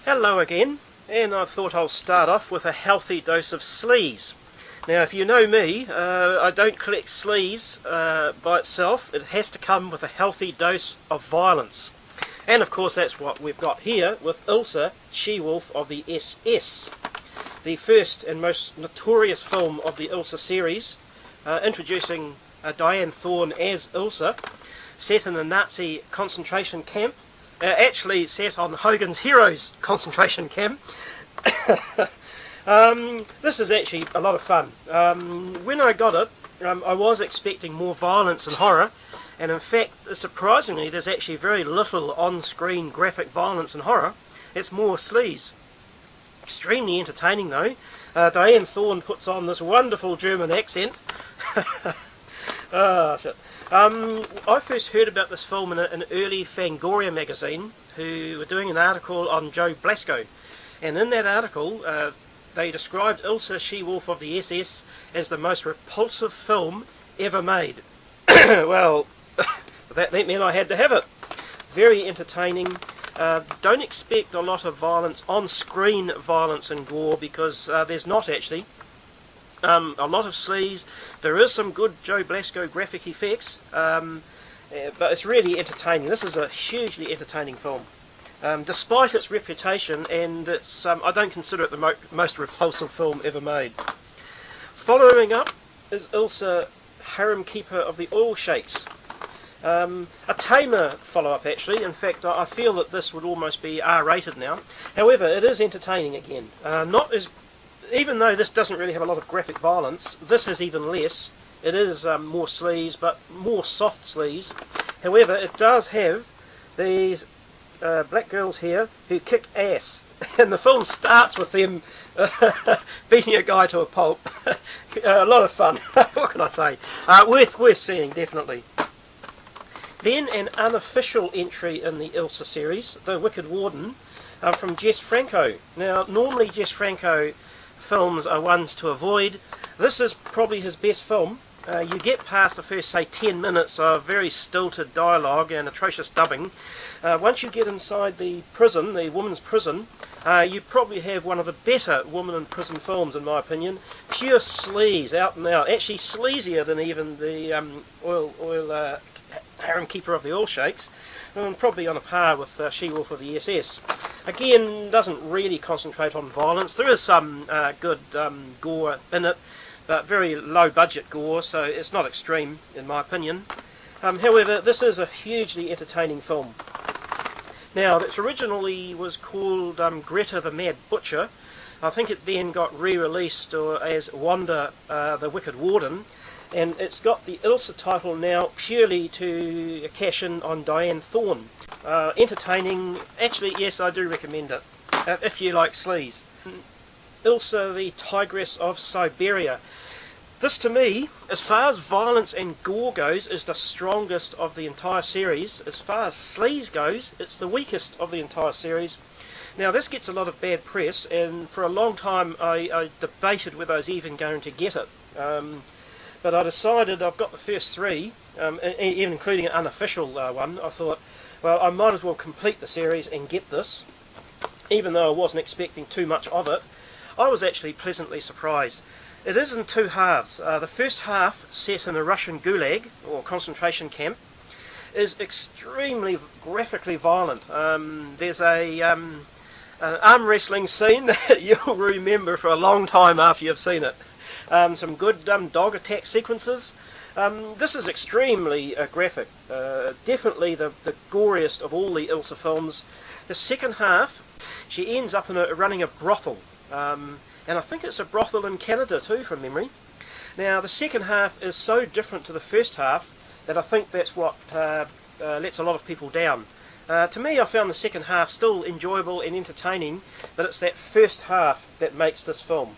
Hello again, and I thought I'll start off with a healthy dose of sleaze. Now, if you know me, I don't collect sleaze by itself. It has to come with a healthy dose of violence. And of course that's what we've got here with ILSA, She-Wolf of the SS. The first and most notorious film of the ILSA series, introducing Diane Thorne as ILSA, set in a Nazi concentration camp. Actually set on Hogan's Heroes concentration camp. This is actually a lot of fun. When I got it, I was expecting more violence and horror, and in fact, surprisingly, there's actually very little on-screen graphic violence and horror. It's more sleaze. Extremely entertaining though. Diane Thorne puts on this wonderful German accent. Shit. I first heard about this film in an early Fangoria magazine, who were doing an article on Joe Blasco, and in that article they described ILSA, She-Wolf of the SS as the most repulsive film ever made. Well, that meant I had to have it. Very entertaining. Don't expect a lot of violence, on-screen violence and gore, because there's not actually. A lot of sleaze. There is some good Joe Blasco graphic effects, but it's really entertaining. This is a hugely entertaining film, despite its reputation, and it's I don't consider it the most repulsive film ever made. Following up is ILSA, Harem Keeper of the Oil Sheiks. A tamer follow-up actually. In fact, I feel that this would almost be R-rated now. However, it is entertaining again. Even though this doesn't really have a lot of graphic violence, this has even less. It is more sleaze, but more soft sleaze. However, it does have these black girls here who kick ass, and the film starts with them beating a guy to a pulp. A lot of fun. What can I say? Worth seeing, definitely. Then an unofficial entry in the ILSA series, The Wicked Warden, from Jess Franco. Now, normally Jess Franco films are ones to avoid. This is probably his best film. You get past the first, say, 10 minutes of very stilted dialogue and atrocious dubbing. Once you get inside the prison, the woman's prison, you probably have one of the better woman in prison films, in my opinion. Pure sleaze, out and out. Actually sleazier than even the Harem Keeper of the Oil Sheiks. Probably on a par with She-Wolf of the SS. Again, doesn't really concentrate on violence. There is some good gore in it, but very low budget gore, so it's not extreme in my opinion. However, this is a hugely entertaining film. Now, it originally was called Greta the Mad Butcher. I think it then got re-released as Wanda the Wicked Warden, and it's got the ILSA title now purely to cash in on Diane Thorne. Entertaining. Actually, yes, I do recommend it if you like sleaze. ILSA, the Tigress of Siberia. This, to me, as far as violence and gore goes, is the strongest of the entire series. As far as sleaze goes, it's the weakest of the entire series. Now, this gets a lot of bad press, and for a long time I debated whether I was even going to get it. But I decided, I've got the first three, even including an unofficial one. I thought, well, I might as well complete the series and get this, even though I wasn't expecting too much of it. I was actually pleasantly surprised. It is in two halves. The first half, set in a Russian gulag, or concentration camp, is extremely graphically violent. There's an arm wrestling scene that you'll remember for a long time after you've seen it. Some good dog attack sequences. This is extremely graphic. Definitely the goriest of all the ILSA films. The second half, she ends up running a brothel. And I think it's a brothel in Canada too, from memory. Now, the second half is so different to the first half that I think that's what lets a lot of people down. To me, I found the second half still enjoyable and entertaining, but it's that first half that makes this film.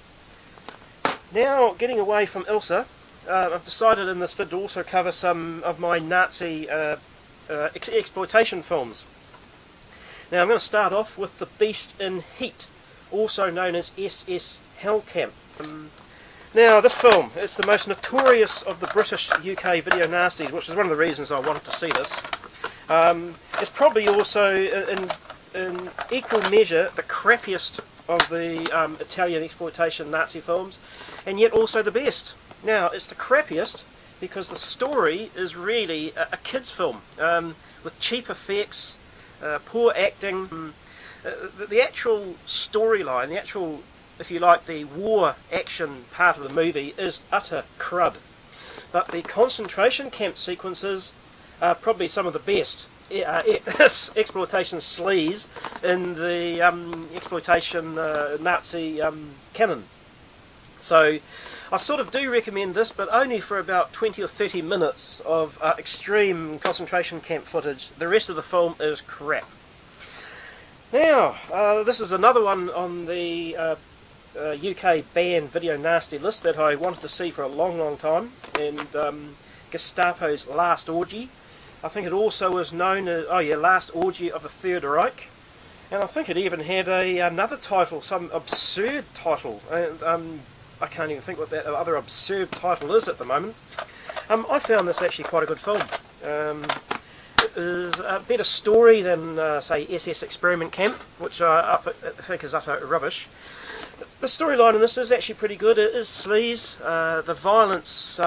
Now, getting away from ILSA, I've decided in this vid to also cover some of my Nazi exploitation films. Now, I'm going to start off with The Beast in Heat, also known as SS Hell Camp. Now, this film is the most notorious of the British UK video nasties, which is one of the reasons I wanted to see this. It's probably also, in in equal measure the crappiest of the Italian exploitation Nazi films, and yet also the best. Now, it's the crappiest because the story is really a kids' film, with cheap effects, poor acting. The actual storyline, the actual, if you like, the war action part of the movie is utter crud. But the concentration camp sequences are probably some of the best exploitation sleaze in the exploitation Nazi canon. So I sort of do recommend this, but only for about 20 or 30 minutes of extreme concentration camp footage. The rest of the film is crap. Now, this is another one on the UK banned video nasty list that I wanted to see for a long time, and Gestapo's Last Orgy. I think it also was known as, Last Orgy of the Third Reich, and I think it even had another title, some absurd title, and I can't even think what that other absurd title is at the moment. I found this actually quite a good film. It is a better story than, say, SS Experiment Camp, which I think is utter rubbish. The storyline in this is actually pretty good. It is sleaze. The violence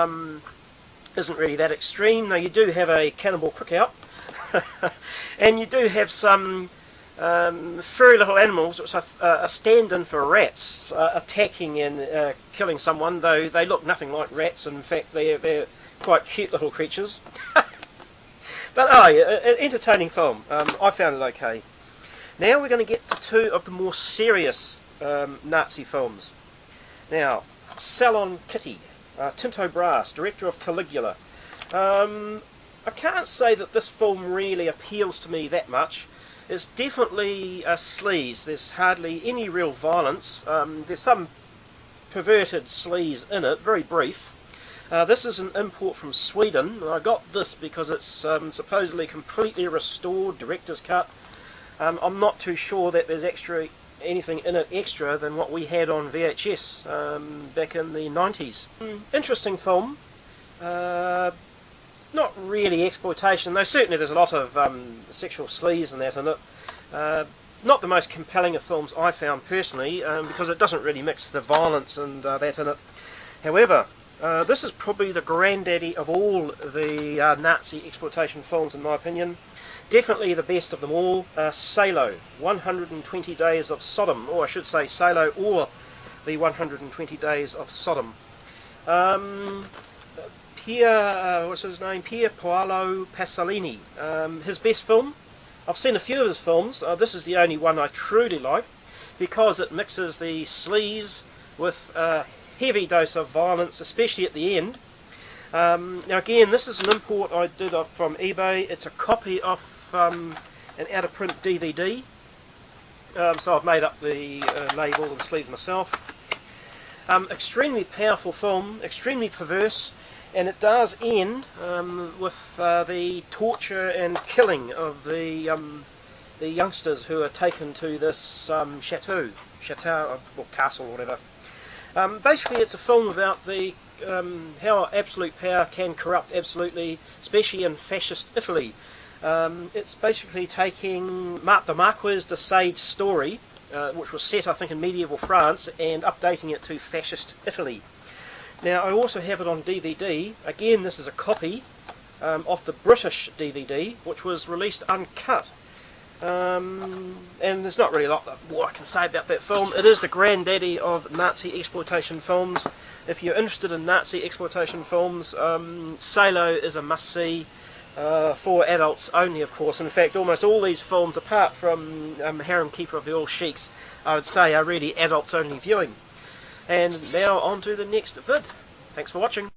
isn't really that extreme. Now, you do have a cannibal cookout, and you do have some furry little animals, which are a stand-in for rats, attacking and killing someone, though they look nothing like rats. In fact, they're quite cute little creatures. But an entertaining film. I found it okay. Now we're going to get to two of the more serious Nazi films. Now, Salon Kitty, Tinto Brass, director of Caligula. I can't say that this film really appeals to me that much. It's definitely a sleaze. There's hardly any real violence. There's some perverted sleaze in it, very brief. This is an import from Sweden. I got this because it's supposedly completely restored, director's cut. I'm not too sure that there's anything in it extra than what we had on VHS back in the 90s. Interesting film. Not really exploitation, though certainly there's a lot of sexual sleaze and that in it. Not the most compelling of films I found personally, because it doesn't really mix the violence and that in it. However, this is probably the granddaddy of all the Nazi exploitation films, in my opinion. Definitely the best of them all. Salo, 120 Days of Sodom, or I should say Salo or the 120 Days of Sodom. What's his name? Pier Paolo Pasolini. His best film. I've seen a few of his films. This is the only one I truly like, because it mixes the sleaze with heavy dose of violence, especially at the end. Now again, this is an import I did from eBay. It's a copy of an out-of-print DVD. So I've made up the label and sleeve myself. Extremely powerful film, extremely perverse, and it does end with the torture and killing of the youngsters who are taken to this chateau or castle or whatever. Basically, it's a film about the how absolute power can corrupt absolutely, especially in fascist Italy. It's basically taking the Marquis de Sade's story, which was set, I think, in medieval France, and updating it to fascist Italy. Now, I also have it on DVD. Again, this is a copy of the British DVD, which was released uncut. And there's not really a lot more I can say about that film. It is the granddaddy of Nazi exploitation films. If you're interested in Nazi exploitation films, Salo is a must-see for adults only, of course. In fact, almost all these films, apart from Harem Keeper of the All Sheiks, I would say are really adults-only viewing. And now on to the next vid. Thanks for watching.